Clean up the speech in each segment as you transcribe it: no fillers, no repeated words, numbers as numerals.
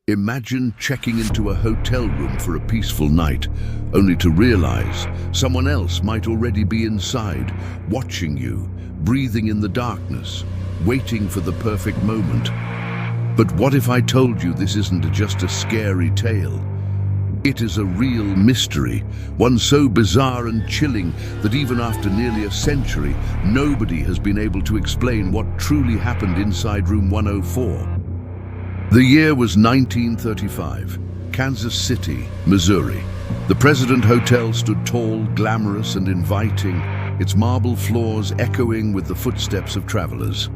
Imagine checking into a hotel room for a peaceful night, only to realize someone else might already be inside, watching you, breathing in the darkness, waiting for the perfect moment. But what if I told you this isn't just a scary tale? It is a real mystery, one so bizarre and chilling that even after nearly a century, nobody has been able to explain what truly happened inside room 104. The year was 1935, Kansas City, Missouri. The President Hotel stood tall, glamorous and inviting, its marble floors echoing with the footsteps of travelers.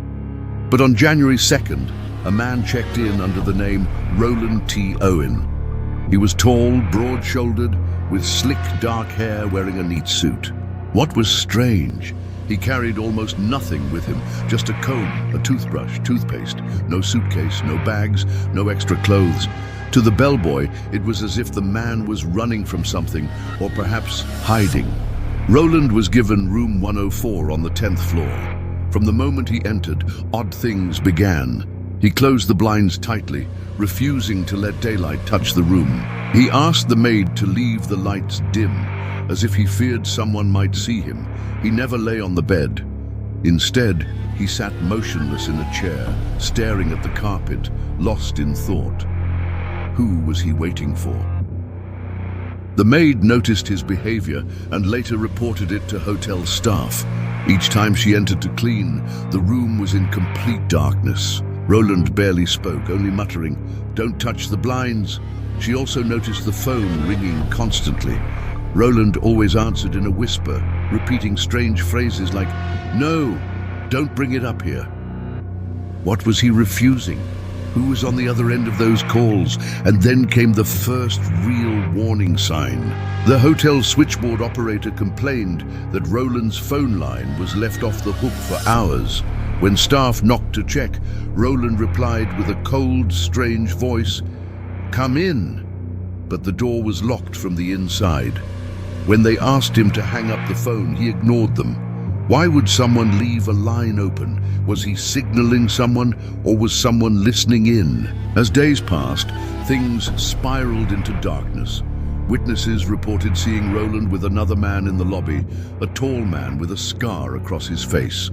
But on January 2nd, a man checked in under the name Roland T Owen. He was tall, broad-shouldered, with slick dark hair, wearing a neat suit. What was strange? He carried almost nothing with him, just a comb, a toothbrush, toothpaste, no suitcase, no bags, no extra clothes. To the bellboy, it was as if the man was running from something, or perhaps hiding. Roland was given room 104 on the 10th floor. From the moment he entered, odd things began. He closed the blinds tightly, refusing to let daylight touch the room. He asked the maid to leave the lights dim, as if he feared someone might see him. He never lay on the bed. Instead, he sat motionless in a chair, staring at the carpet, lost in thought. Who was he waiting for? The maid noticed his behavior and later reported it to hotel staff. Each time she entered to clean, the room was in complete darkness. Roland barely spoke, only muttering, "Don't touch the blinds." She also noticed the phone ringing constantly. Roland always answered in a whisper, repeating strange phrases like, "No, don't bring it up here." What was he refusing? Who was on the other end of those calls? And then came the first real warning sign. The hotel switchboard operator complained that Roland's phone line was left off the hook for hours. When staff knocked to check, Roland replied with a cold, strange voice, "Come in." But the door was locked from the inside. When they asked him to hang up the phone, he ignored them. Why would someone leave a line open? Was he signaling someone, or was someone listening in? As days passed, things spiraled into darkness. Witnesses reported seeing Roland with another man in the lobby, a tall man with a scar across his face.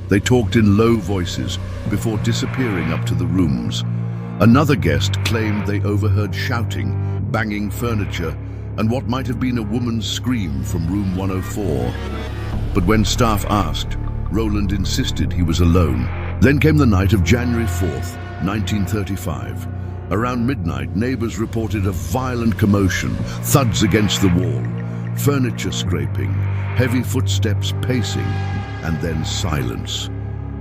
They talked in low voices before disappearing up to the rooms. Another guest claimed they overheard shouting, banging furniture, and what might have been a woman's scream from room 104. But when staff asked, Roland insisted he was alone. Then came the night of January 4th, 1935. Around midnight, neighbors reported a violent commotion, thuds against the wall, furniture scraping, heavy footsteps pacing, and then silence.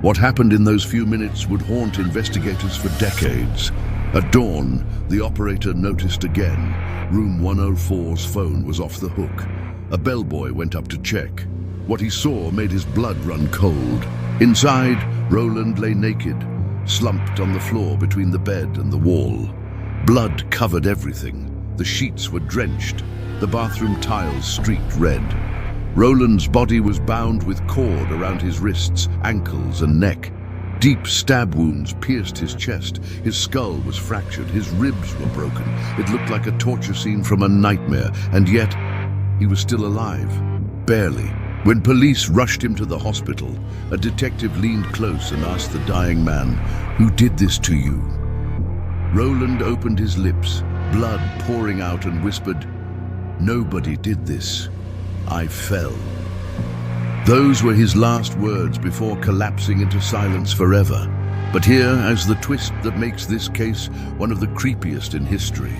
What happened in those few minutes would haunt investigators for decades. At dawn, the operator noticed again. Room 104's phone was off the hook. A bellboy went up to check. What he saw made his blood run cold. Inside, Roland lay naked, slumped on the floor between the bed and the wall. Blood covered everything. The sheets were drenched, the bathroom tiles streaked red. Roland's body was bound with cord around his wrists, ankles, and neck. Deep stab wounds pierced his chest. His skull was fractured. His ribs were broken. It looked like a torture scene from a nightmare, and yet he was still alive. Barely. When police rushed him to the hospital, a detective leaned close and asked the dying man, "Who did this to you?" Roland opened his lips, blood pouring out, and whispered, "Nobody did this. I fell." Those were his last words before collapsing into silence forever. But here is the twist that makes this case one of the creepiest in history.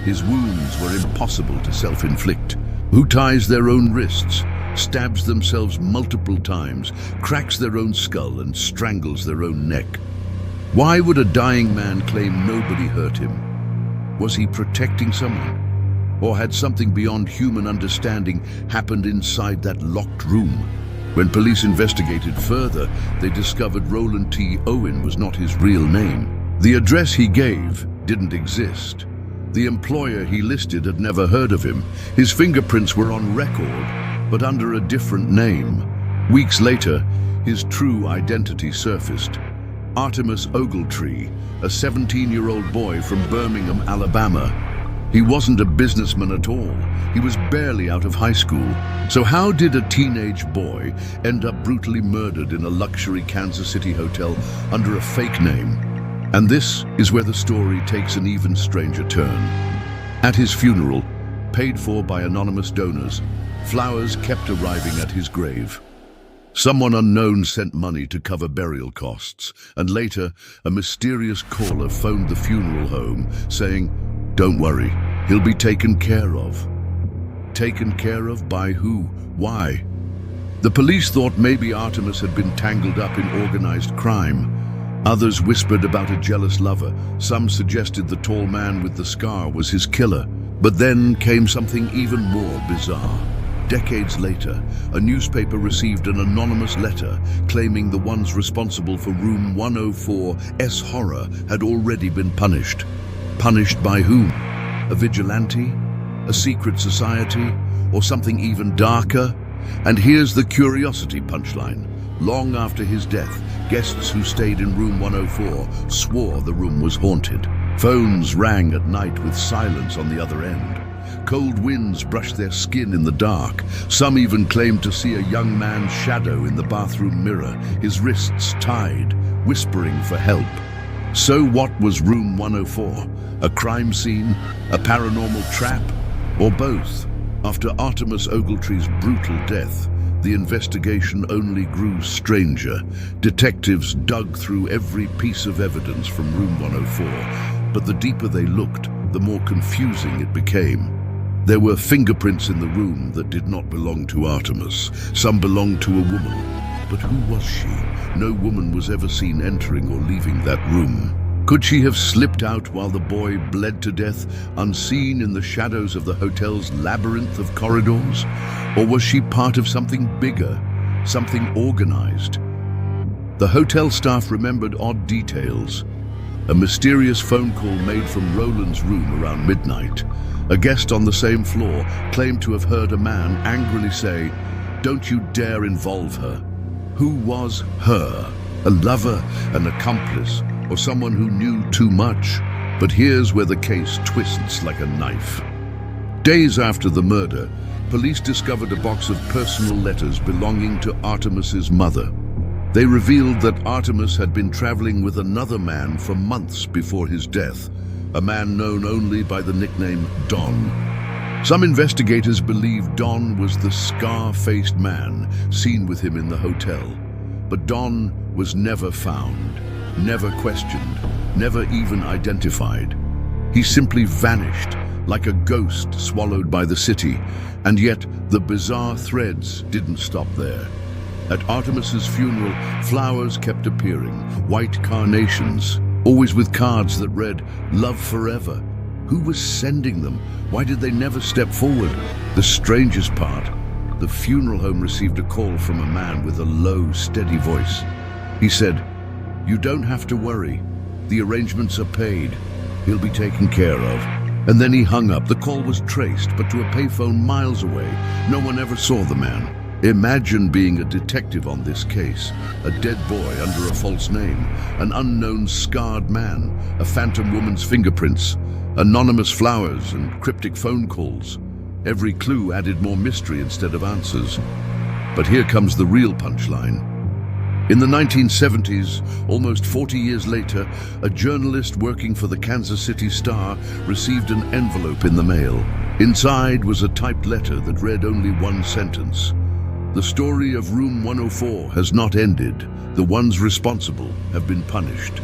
His wounds were impossible to self-inflict. Who ties their own wrists, stabs themselves multiple times, cracks their own skull, and strangles their own neck? Why would a dying man claim nobody hurt him? Was he protecting someone? Or had something beyond human understanding happened inside that locked room? When police investigated further, they discovered Roland T Owen was not his real name. The address he gave didn't exist. The employer he listed had never heard of him. His fingerprints were on record, but under a different name. Weeks later, his true identity surfaced. Artemis Ogletree, a 17-year-old boy from Birmingham, Alabama. He wasn't a businessman at all. He was barely out of high school. So how did a teenage boy end up brutally murdered in a luxury Kansas City hotel under a fake name? And this is where the story takes an even stranger turn. At his funeral, paid for by anonymous donors, flowers kept arriving at his grave. Someone unknown sent money to cover burial costs, and later, a mysterious caller phoned the funeral home saying, "Don't worry, he'll be taken care of." Taken care of by who? Why? The police thought maybe Artemis had been tangled up in organized crime. Others whispered about a jealous lover. Some suggested the tall man with the scar was his killer. But then came something even more bizarre. Decades later, a newspaper received an anonymous letter claiming the ones responsible for Room 104's horror had already been punished. Punished by whom? A vigilante? A secret society? Or something even darker? And here's the curiosity punchline. Long after his death, guests who stayed in Room 104 swore the room was haunted. Phones rang at night with silence on the other end. Cold winds brushed their skin in the dark. Some even claimed to see a young man's shadow in the bathroom mirror, his wrists tied, whispering for help. So what was Room 104? A crime scene? A paranormal trap? Or both? After Artemis Ogletree's brutal death, the investigation only grew stranger. Detectives dug through every piece of evidence from Room 104, but the deeper they looked, the more confusing it became. There were fingerprints in the room that did not belong to Artemis. Some belonged to a woman. But who was she? No woman was ever seen entering or leaving that room. Could she have slipped out while the boy bled to death, unseen in the shadows of the hotel's labyrinth of corridors? Or was she part of something bigger, something organized? The hotel staff remembered odd details. A mysterious phone call made from Roland's room around midnight. A guest on the same floor claimed to have heard a man angrily say, "Don't you dare involve her." Who was her? A lover, an accomplice, or someone who knew too much? But here's where the case twists like a knife. Days after the murder, police discovered a box of personal letters belonging to Artemis's mother. They revealed that Artemis had been traveling with another man for months before his death, a man known only by the nickname Don. Some investigators believe Don was the scar-faced man seen with him in the hotel. But Don was never found, never questioned, never even identified. He simply vanished, like a ghost swallowed by the city. And yet, the bizarre threads didn't stop there. At Artemis's funeral, flowers kept appearing, white carnations, always with cards that read, "Love Forever." Who was sending them? Why did they never step forward? The strangest part, the funeral home received a call from a man with a low, steady voice. He said, "You don't have to worry. The arrangements are paid. He'll be taken care of." And then he hung up. The call was traced, but to a payphone miles away. No one ever saw the man. Imagine being a detective on this case. A dead boy under a false name, an unknown scarred man, a phantom woman's fingerprints, anonymous flowers and cryptic phone calls. Every clue added more mystery instead of answers. But here comes the real punchline. In the 1970s, almost 40 years later, a journalist working for the Kansas City Star received an envelope in the mail. Inside was a typed letter that read only one sentence. "The story of Room 104 has not ended. The ones responsible have been punished."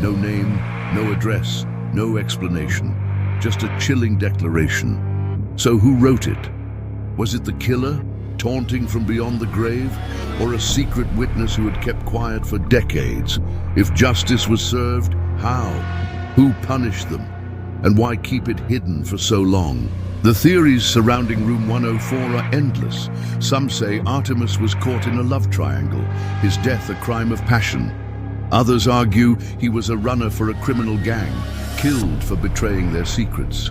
No name, no address, no explanation. Just a chilling declaration. So who wrote it? Was it the killer, taunting from beyond the grave? Or a secret witness who had kept quiet for decades? If justice was served, how? Who punished them? And why keep it hidden for so long? The theories surrounding Room 104 are endless. Some say Artemis was caught in a love triangle, his death a crime of passion. Others argue he was a runner for a criminal gang, killed for betraying their secrets.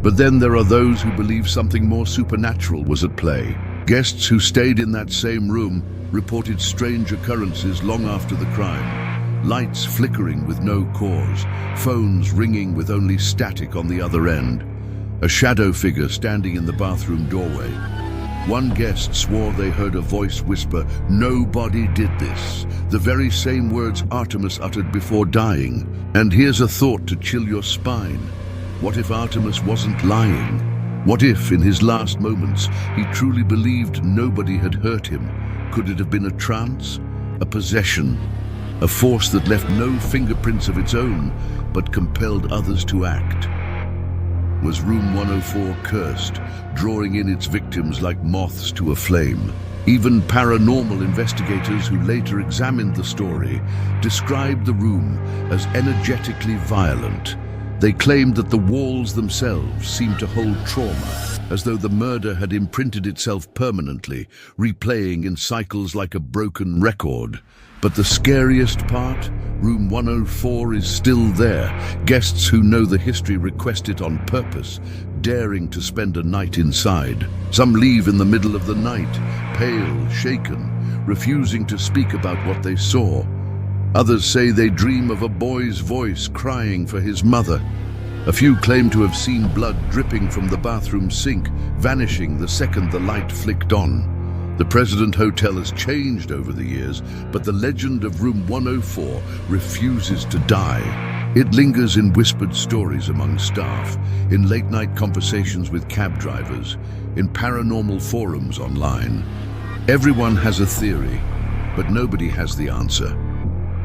But then there are those who believe something more supernatural was at play. Guests who stayed in that same room reported strange occurrences long after the crime. lights flickering with no cause, phones ringing with only static on the other end, a shadow figure standing in the bathroom doorway. One guest swore they heard a voice whisper, "Nobody did this," the very same words Artemis uttered before dying. And here's a thought to chill your spine. What if Artemis wasn't lying? What if, in his last moments, he truly believed nobody had hurt him? Could it have been a trance, a possession, a force that left no fingerprints of its own, but compelled others to act? Was Room 104 cursed, drawing in its victims like moths to a flame? Even paranormal investigators who later examined the story described the room as energetically violent. They claimed that the walls themselves seemed to hold trauma, as though the murder had imprinted itself permanently, replaying in cycles like a broken record. But the scariest part? Room 104 is still there. Guests who know the history request it on purpose, daring to spend a night inside. Some leave in the middle of the night, pale, shaken, refusing to speak about what they saw. Others say they dream of a boy's voice crying for his mother. A few claim to have seen blood dripping from the bathroom sink, vanishing the second the light flicked on. The President Hotel has changed over the years, but the legend of Room 104 refuses to die. It lingers in whispered stories among staff, in late-night conversations with cab drivers, in paranormal forums online. Everyone has a theory, but nobody has the answer.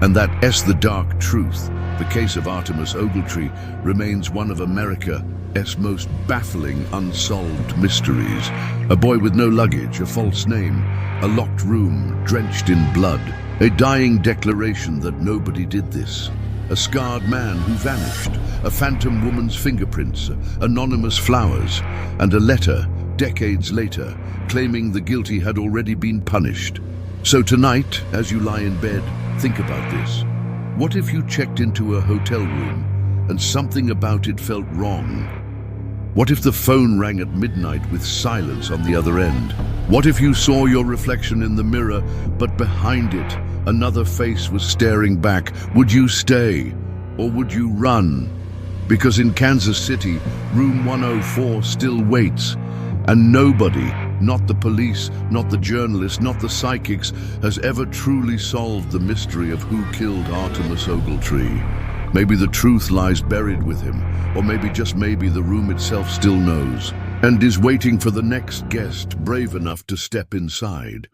And that's the dark truth. The case of Artemis Ogletree remains one of America's most baffling unsolved mysteries. A boy with no luggage, a false name, a locked room drenched in blood, a dying declaration that nobody did this, a scarred man who vanished, a phantom woman's fingerprints, anonymous flowers, and a letter, decades later, claiming the guilty had already been punished. So tonight, as you lie in bed, think about this. What if you checked into a hotel room and something about it felt wrong? What if the phone rang at midnight with silence on the other end? What if you saw your reflection in the mirror, but behind it, another face was staring back? Would you stay, or would you run? Because in Kansas City, Room 104 still waits, and nobody, not the police, not the journalists, not the psychics, has ever truly solved the mystery of who killed Artemis Ogletree. Maybe the truth lies buried with him, or maybe, just maybe, the room itself still knows, and is waiting for the next guest brave enough to step inside.